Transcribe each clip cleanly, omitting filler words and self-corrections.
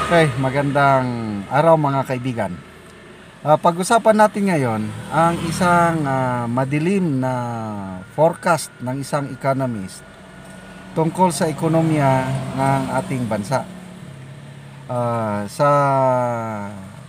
Okay, magandang araw mga kaibigan. Pag-usapan natin ngayon ang isang madilim na forecast ng isang economist tungkol sa ekonomiya ng ating bansa. Sa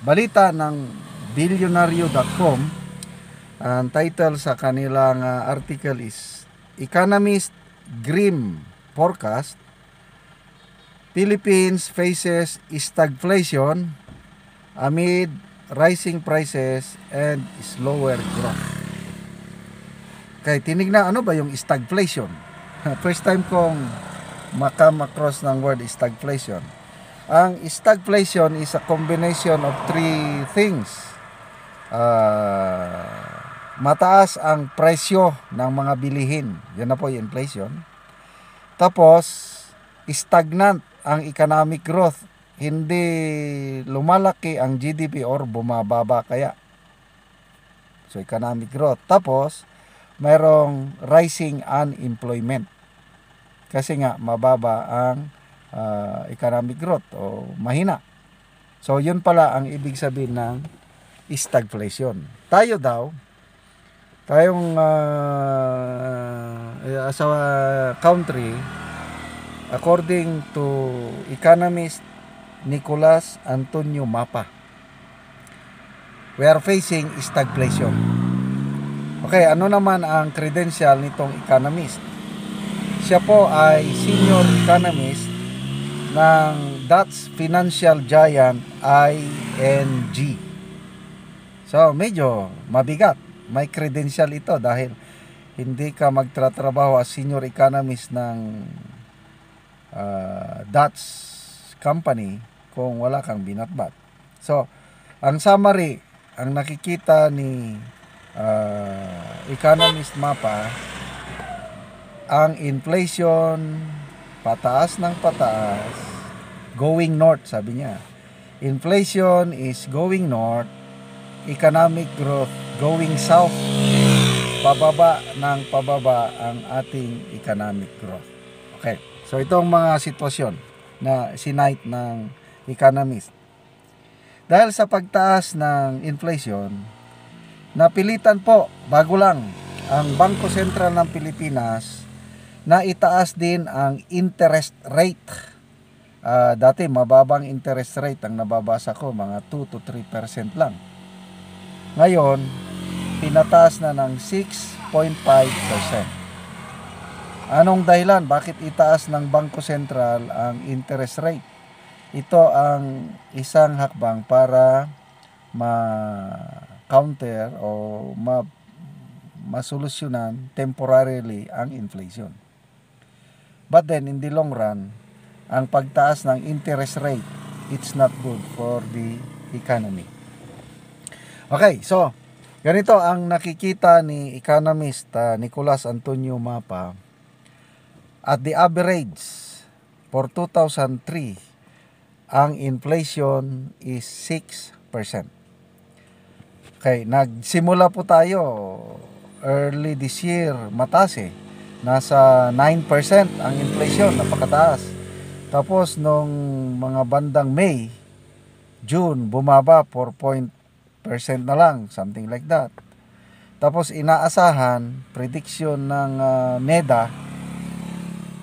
balita ng Billionario.com, ang title sa kanilang article is Economist Grim Forecast, Philippines faces stagflation amid rising prices and slower growth. Okay, tinignan ano ba yung stagflation? First time kong makam across ng word stagflation. Ang stagflation is a combination of three things. Mataas ang presyo ng mga bilihin. Yan na po yung inflation. Tapos, stagnant ang economic growth, hindi lumalaki ang GDP or bumababa kaya. So economic growth. Tapos mayroong rising unemployment. Kasi nga mababa ang economic growth o mahina. So yun pala ang ibig sabihin ng stagflation. Tayong as a country, according to economist Nicolas Antonio Mapa, we are facing stagflation. Okay, ano naman ang credential nitong economist? Siya po ay senior economist ng Dutch financial giant ING. So, medyo mabigat. May credential ito dahil hindi ka magtatrabaho as senior economist ng Dutch company kung wala kang binatbat. So, ang summary, ang nakikita ni Economist Mapa, ang inflation pataas ng pataas, going north, sabi niya. Inflation is going north, economic growth going south, pababa ng pababa ang ating economic growth. Okay. So itong mga sitwasyon na sinite ng economist. Dahil sa pagtaas ng inflation, napilitan po, bago lang, ang Bangko Sentral ng Pilipinas na itaas din ang interest rate. Dati mababang interest rate ang nababasa ko, mga 2 to 3% lang. Ngayon, pinataas na ng 6.5%. Anong dahilan? Bakit itaas ng Bangko Sentral ang interest rate? Ito ang isang hakbang para ma-counter o masolusyonan temporarily ang inflation. But then, in the long run, ang pagtaas ng interest rate, it's not good for the economy. Okay, so, ganito ang nakikita ni economist Nicolas Antonio Mapa. At the average for 2003, ang inflation is 6%. Okay, nagsimula po tayo early this year, mataas eh. Nasa 9% ang inflation, napakataas. Tapos nung mga bandang May, June, bumaba 4% na lang, something like that. Tapos inaasahan, prediction ng NEDA,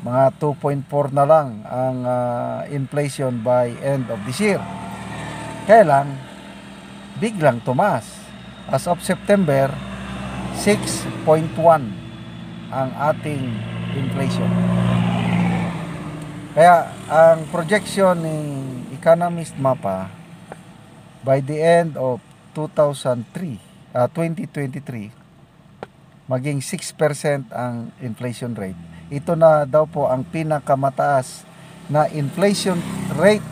mga 2.4 na lang ang inflation by end of this year. Kaya lang, biglang tumaas. As of September, 6.1 ang ating inflation. Kaya ang projection ni Economist Mapa, by the end of 2023, maging 6% ang inflation rate. Ito na daw po ang pinakamataas na inflation rate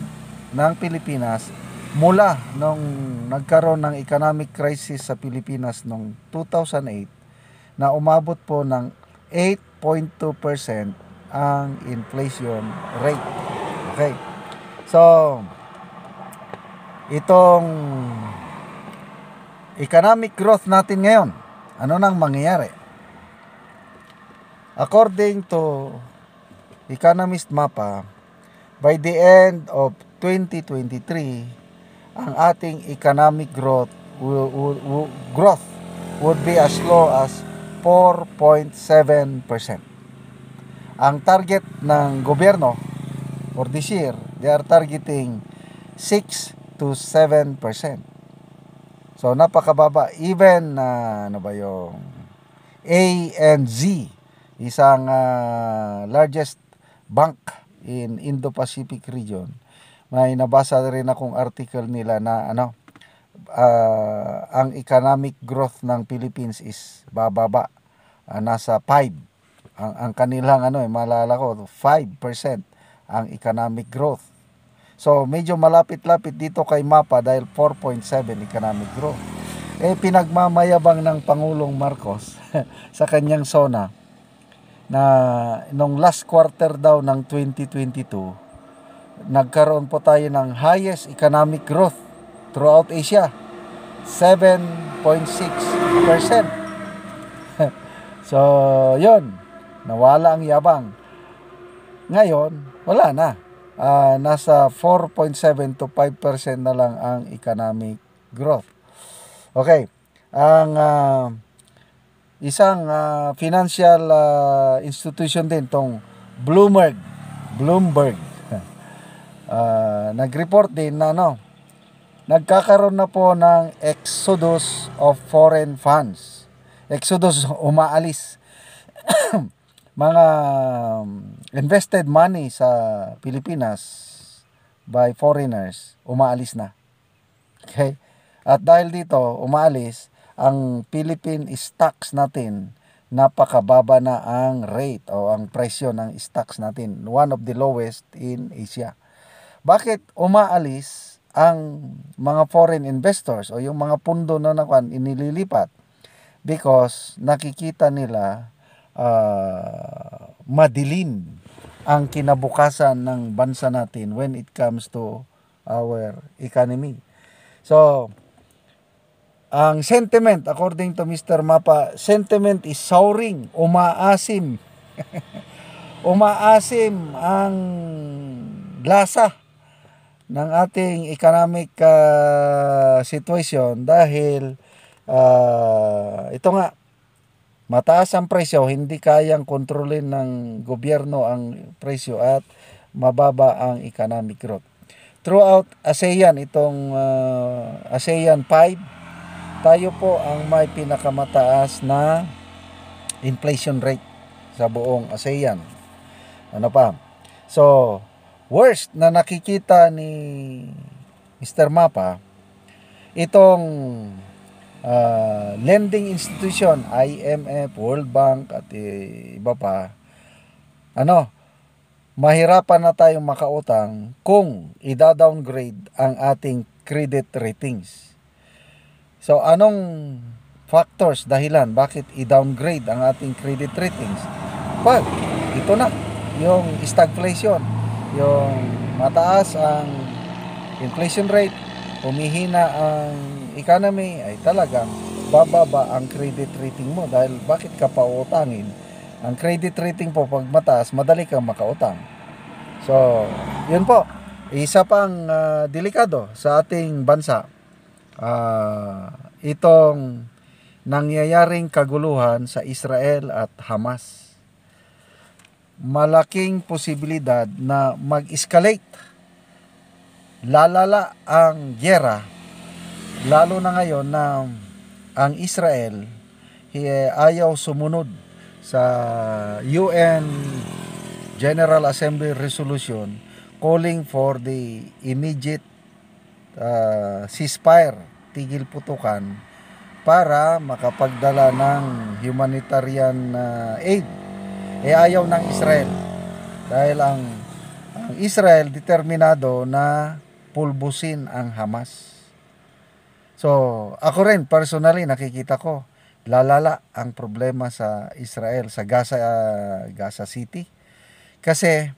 ng Pilipinas mula nung nagkaroon ng economic crisis sa Pilipinas noong 2008, na umabot po ng 8.2% ang inflation rate. Okay. So, itong economic growth natin ngayon, ano nang mangyayari? According to Economist Mapa, by the end of 2023, ang ating economic growth would be as low as 4.7%. Ang target ng gobyerno for this year, they are targeting 6 to 7%. So napakababa. Even ano ba yung ANZ, isang largest bank in Indo-Pacific region, may nabasa rin akong article nila na ang economic growth ng Philippines is bababa, nasa 5. Ang kanilang maalala ko 5% ang economic growth. So medyo malapit-lapit dito kay MAPA dahil 4.7 economic growth. Pinagmamayabang ng Pangulong Marcos sa kanyang SONA na nung last quarter daw ng 2022, nagkaroon po tayo ng highest economic growth throughout Asia, 7.6%. So yun, nawala ang yabang. Ngayon wala na, nasa 4.7 to 5% na lang ang economic growth. Okay, ang isang financial institution din, tong Bloomberg nag-report din na nagkakaroon na po ng exodus of foreign funds. Exodus, umaalis. Mga invested money sa Pilipinas by foreigners, umaalis na. Okay? At dahil dito, umaalis, ang Philippine stocks natin, napakababa na ang rate o ang presyo ng stocks natin. One of the lowest in Asia. Bakit umaalis ang mga foreign investors o yung mga pundo na inililipat? Because nakikita nila madilim ang kinabukasan ng bansa natin when it comes to our economy. So, ang sentiment, according to Mr. Mapa, sentiment is souring, umaasim. Umaasim ang lasa ng ating economic situation dahil ito nga, mataas ang presyo, hindi kayang kontrolin ng gobyerno ang presyo at mababa ang economic growth. Throughout ASEAN, itong ASEAN 5, tayo po ang may pinakamataas na inflation rate sa buong ASEAN. Ano pa? So, worst na nakikita ni Mr. Mapa, itong lending institution, IMF, World Bank at iba pa, mahirapan na tayong makautang kung i-downgrade ang ating credit ratings. So, anong factors, dahilan, bakit i-downgrade ang ating credit ratings? Pag, ito na, yung stagflation, yung mataas ang inflation rate, humihina ang economy, ay talagang bababa ang credit rating mo. Dahil bakit ka pa uutangin? Ang credit rating po, pag mataas, madali kang makautang. So, yun po. Isa pang delikado sa ating bansa. Itong nangyayaring kaguluhan sa Israel at Hamas. Malaking posibilidad na mag-escalate, lalala ang gyera, lalo na ngayon na ang Israel ayaw sumunod sa UN General Assembly resolution calling for the immediate ceasefire, tigil putukan, para makapagdala ng humanitarian aid. Ayaw ng Israel dahil ang Israel determinado na pulbusin ang Hamas. So, ako rin personally nakikita ko lalala ang problema sa Israel, sa Gaza City. Kasi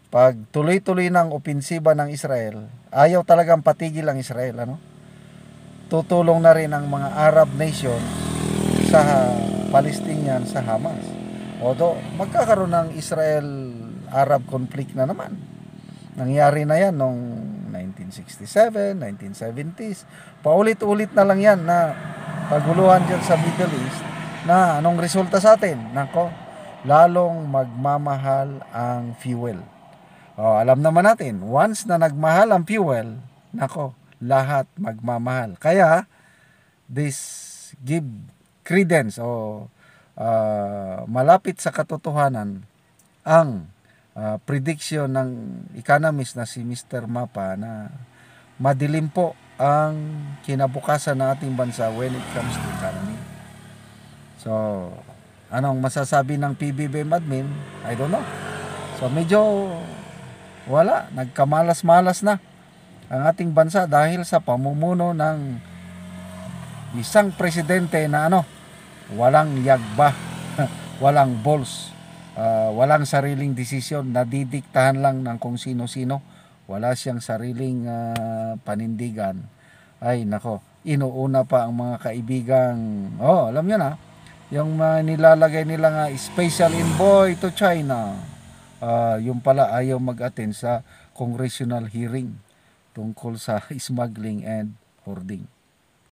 pag tuloy-tuloy ng opensiba ng Israel, ayaw talagang patigil ang Israel, tutulong na rin ang mga Arab nation sa Palestinian, sa Hamas. Although magkakaroon ng Israel-Arab conflict na naman. Nangyari na yan noong 1967, 1970s. Paulit-ulit na lang yan na kaguluhan dyan sa Middle East na anong resulta sa atin? Nako, lalong magmamahal ang fuel. Alam naman natin, once na nagmahal ang fuel, nako, lahat magmamahal. Kaya, this give credence malapit sa katotohanan ang prediction ng economist na si Mr. Mapa na madilim po ang kinabukasan ng ating bansa when it comes to economy. So, anong masasabi ng PBBM admin? I don't know. So, medyo wala, nagkamalas-malas na ang ating bansa dahil sa pamumuno ng isang presidente na walang yagba, walang balls, walang sariling desisyon, nadidiktahan lang ng kung sino-sino, wala siyang sariling panindigan. Ay nako, inuuna pa ang mga kaibigang, alam niyo na, yung nilalagay nila nga special envoy to China, yung pala ayaw mag-attend sa congressional hearing tungkol sa smuggling and hoarding.